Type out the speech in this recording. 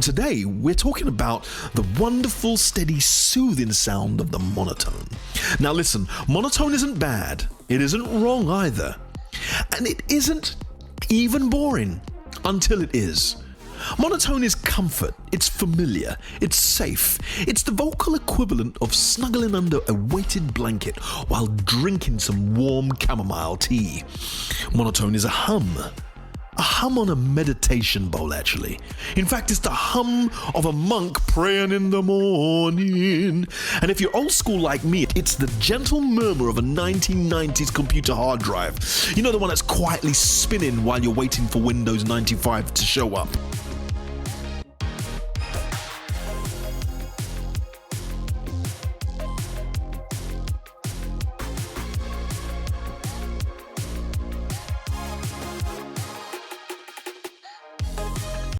today we're talking about the wonderful, steady, soothing sound of the monotone. Now listen, monotone isn't bad, it isn't wrong either, and it isn't even boring until it is. Monotone is comfort, it's familiar, it's safe, it's the vocal equivalent of snuggling under a weighted blanket while drinking some warm chamomile tea. Monotone is a hum on a meditation bowl actually. In fact, it's the hum of a monk praying in the morning. And if you're old school like me, it's the gentle murmur of a 1990s computer hard drive. You know, the one that's quietly spinning while you're waiting for Windows 95 to show up.